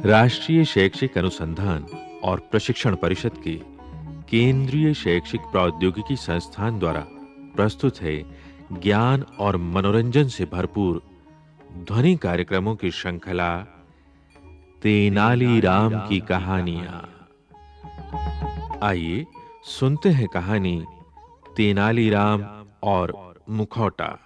राष्ट्रीय शैक्षिक अनुसंधान और प्रशिक्षण परिषद के केंद्रीय शैक्षिक प्रौद्योगिकी संस्थान द्वारा प्रस्तुत है ज्ञान और मनोरंजन से भरपूर ध्वनि कार्यक्रमों की श्रृंखला तेनालीराम की कहानियां। आइए सुनते हैं कहानी तेनालीराम और मुखौटा।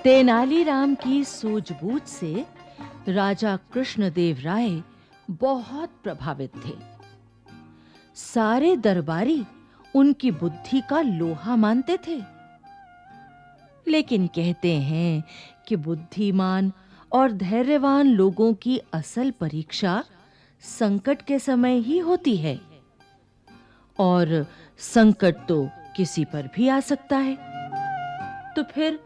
तेनालीराम की सूझबूझ से राजा कृष्णदेव राय बहुत प्रभावित थे। सारे दरबारी उनकी बुद्धि का लोहा मानते थे। लेकिन कहते हैं कि बुद्धिमान और धैर्यवान लोगों की असल परीक्षा संकट के समय ही होती है, और संकट तो किसी पर भी आ सकता है। तो फिर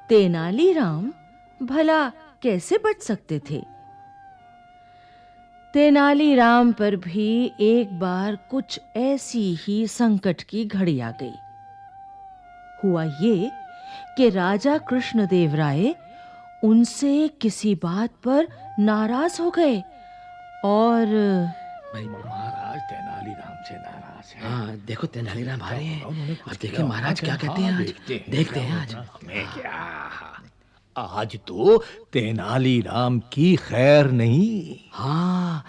तेनालीराम भला कैसे बच सकते थे? तेनालीराम पर भी एक बार कुछ ऐसी ही संकट की घड़ी आ गई। हुआ ये कि राजा कृष्णदेव राय उनसे किसी बात पर नाराज हो गए और भाई महाराज तेनालीराम से नाराज है। हाँ, देखो तेनालीराम आ रहे हैं। अब देखिए महाराज क्या कहते हैं आज। देखते हैं आज। मैं क्या, आज तो तेनालीराम की खैर नहीं। हाँ,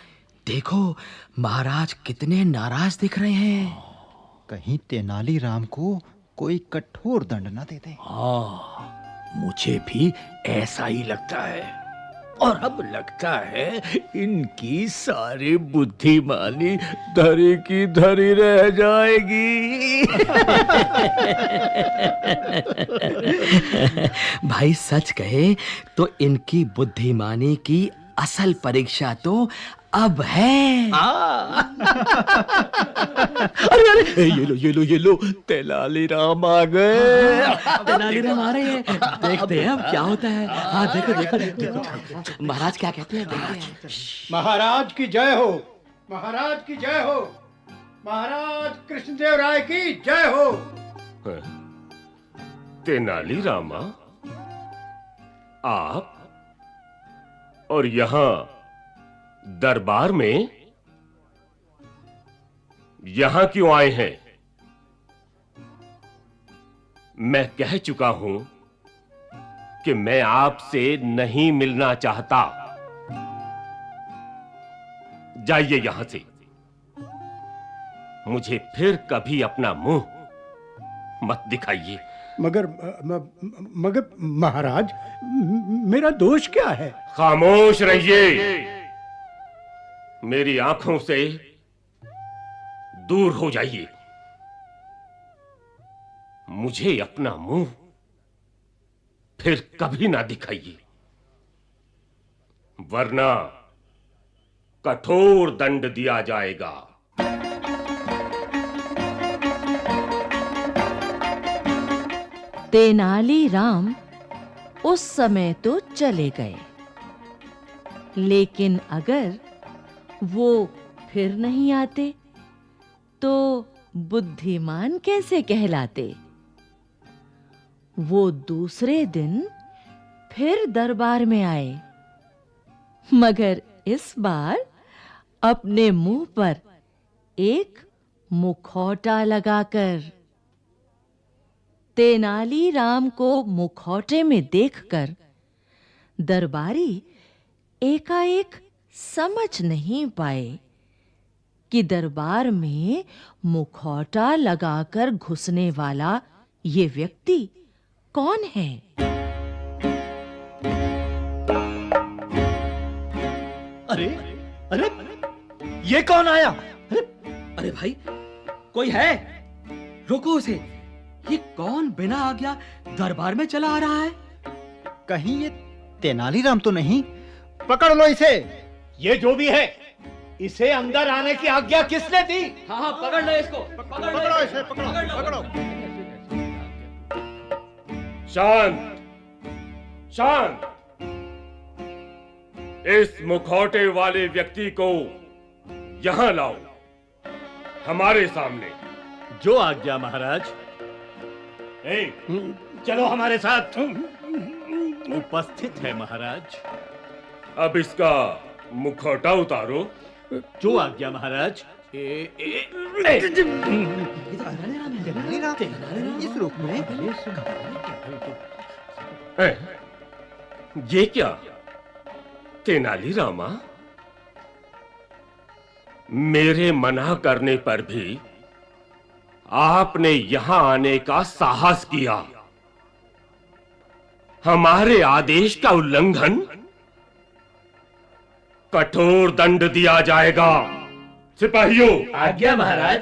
देखो महाराज कितने नाराज दिख रहे हैं। कहीं तेनालीराम को कोई कठोर दंड ना दे दे। हाँ, मुझे भी ऐसा ही लगता है। और अब लगता है इनकी सारी बुद्धिमानी धरी की धरी रह जाएगी। भाई सच कहे तो इनकी बुद्धिमानी की असल परीक्षा तो अब है। अरे ये लो तेनालीराम आ गए। तेनालीराम आ रहे हैं। देखते हैं अब क्या होता है। हाँ देखो महाराज क्या कहते हैं। देखते हैं। महाराज की जय हो, महाराज की जय हो, महाराज कृष्णदेव राय की जय हो। तेनालीरामा, आप और यहाँ दरबार में यहां क्यों आए हैं? मैं कह चुका हूं कि मैं आपसे नहीं मिलना चाहता। जाइए यहां से। मुझे फिर कभी अपना मुंह मत दिखाइए। मगर महाराज, मेरा दोष क्या है? खामोश रहिए। मेरी आंखों से दूर हो जाइए। मुझे अपना मुंह फिर कभी ना दिखाइए, वरना कठोर दंड दिया जाएगा। तेनालीराम उस समय तो चले गए, लेकिन अगर वो फिर नहीं आते तो बुद्धिमान कैसे कहलाते? वो दूसरे दिन फिर दरबार में आए, मगर इस बार अपने मुंह पर एक मुखौटा लगाकर। तेनालीराम को मुखौटे में देखकर दरबारी एकाएक समझ नहीं पाए कि दरबार में मुखौटा लगाकर घुसने वाला ये व्यक्ति कौन है। अरे अरे ये कौन आया? अरे भाई कोई है? रोको उसे। ये कौन बिना आज्ञा दरबार में चला आ रहा है? कहीं ये तेनालीराम तो नहीं? पकड़ लो इसे। ये जो भी है, इसे अंदर आने की आज्ञा किसने दी? हाँ पकड़ लो इसको। पकड़ो इसे, पकड़ो। शांत, शांत। इस मुखौटे वाले व्यक्ति को यहां लाओ। हमारे सामने। जो आज्ञा महाराज। चलो हमारे साथ। उपस्थित है महाराज। अब इसका मुखौटा उतारो। जो आज्ञा महाराज। इस रूप में ये क्या तेनालीरामा, मेरे मना करने पर भी आपने यहां आने का साहस किया। हमारे आदेश का उल्लंघन, कठोर दंड दिया जाएगा। सिपाहियों, आज्ञा महाराज।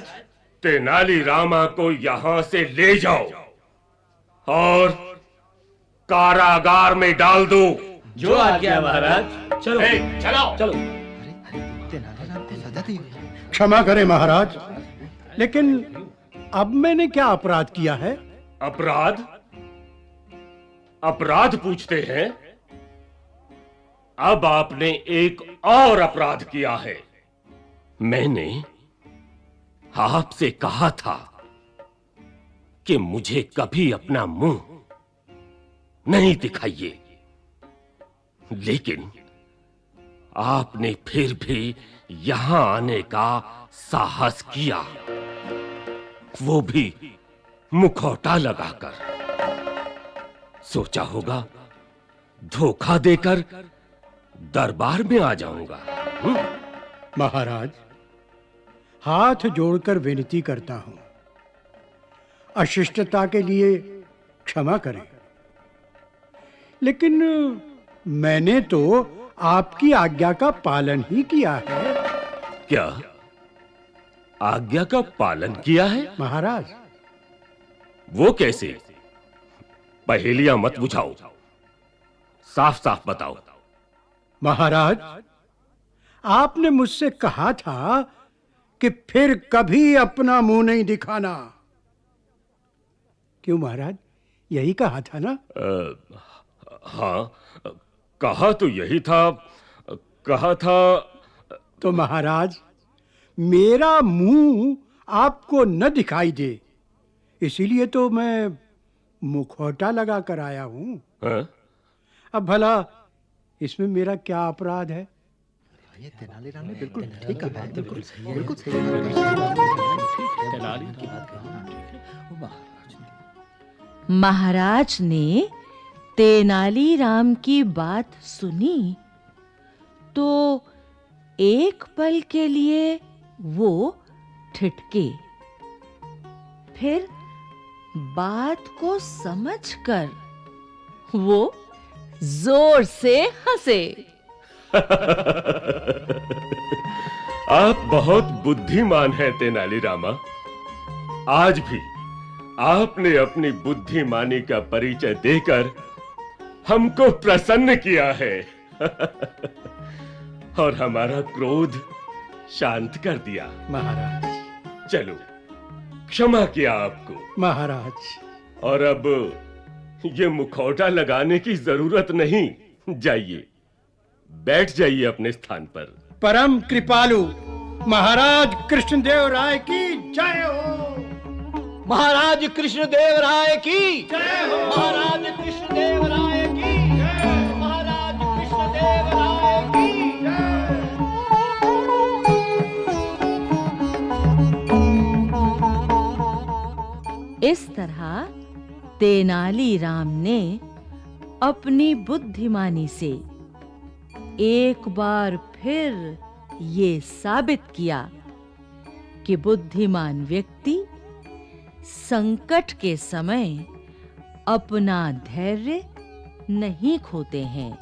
तेनालीरामा को यहां से ले जाओ और कारागार में डाल दो। जो आज्ञा महाराज। चलो चलो चलो। तेनालीराम को सजा दी। क्षमा करें महाराज, लेकिन अब मैंने क्या अपराध किया है? अपराध? अपराध पूछते हैं? अब आपने एक और अपराध किया है। मैंने आपसे कहा था कि मुझे कभी अपना मुंह नहीं दिखाइए, लेकिन आपने फिर भी यहां आने का साहस किया, वो भी मुखौटा लगाकर। सोचा होगा धोखा देकर दरबार में आ जाऊंगा। महाराज, हाथ जोड़कर विनती करता हूं, अशिष्टता के लिए क्षमा करें, लेकिन मैंने तो आपकी आज्ञा का पालन ही किया है। क्या आज्ञा का पालन किया है? महाराज, वो कैसे? पहेलियां मत बुझाओ, साफ साफ बताओ। महाराज, आपने मुझसे कहा था कि फिर कभी अपना मुंह नहीं दिखाना। क्यों महाराज, यही कहा था ना? हाँ, कहा तो यही था। कहा था तो महाराज, मेरा मुंह आपको न दिखाई दे, इसीलिए तो मैं मुखौटा लगा कर आया हूं। हाँ? अब भला इसमें मेरा क्या अपराध है? ये तेनालीराम ने बिल्कुल ठीक कहा है। बिल्कुल सही है। महाराज ने तेनालीराम की बात सुनी तो एक पल के लिए वो ठिठके, फिर बात को समझकर वो जोर से हंसे। आप बहुत बुद्धिमान हैं तेनालीरामा। आज भी आपने अपनी बुद्धिमानी का परिचय देकर हमको प्रसन्न किया है और हमारा क्रोध शांत कर दिया। महाराज, चलो, क्षमा किया आपको। महाराज, और अब ये मुखौटा लगाने की जरूरत नहीं। जाइए, बैठ जाइए अपने स्थान पर। परम कृपालु महाराज कृष्णदेव राय की जय हो। महाराज कृष्णदेव राय की जय हो। महाराज कृष्णदेव राय की जय। महाराज कृष्णदेव राय की जय। इस तरह तेनालीराम ने अपनी बुद्धिमानी से एक बार फिर ये साबित किया कि बुद्धिमान व्यक्ति संकट के समय अपना धैर्य नहीं खोते हैं,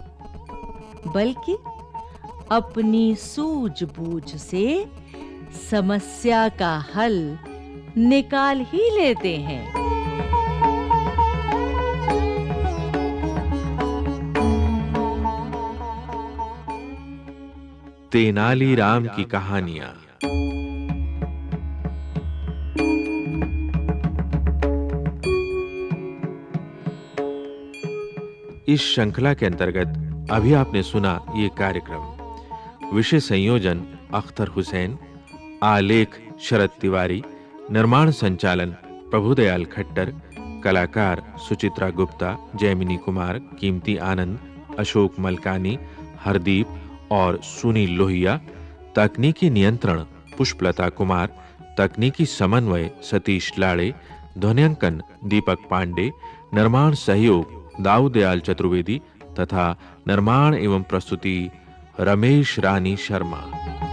बल्कि अपनी सूझबूझ से समस्या का हल निकाल ही लेते हैं। तेनालीराम की कहानियां। इस श्रृंखला के अंतर्गत अभी आपने सुना ये कार्यक्रम। विषय संयोजन अख्तर हुसैन, आलेख शरद तिवारी, निर्माण संचालन प्रभुदयाल खट्टर, कलाकार सुचित्रा गुप्ता, जैमिनी कुमार, कीमती आनंद, अशोक मलकानी, हरदीप और सुनील लोहिया, तकनीकी नियंत्रण पुष्पलता कुमार, तकनीकी समन्वय सतीश लाड़े, ध्वनियांकन दीपक पांडे, निर्माण सहयोग दाऊदयाल चतुर्वेदी तथा निर्माण एवं प्रस्तुति रमेश रानी शर्मा।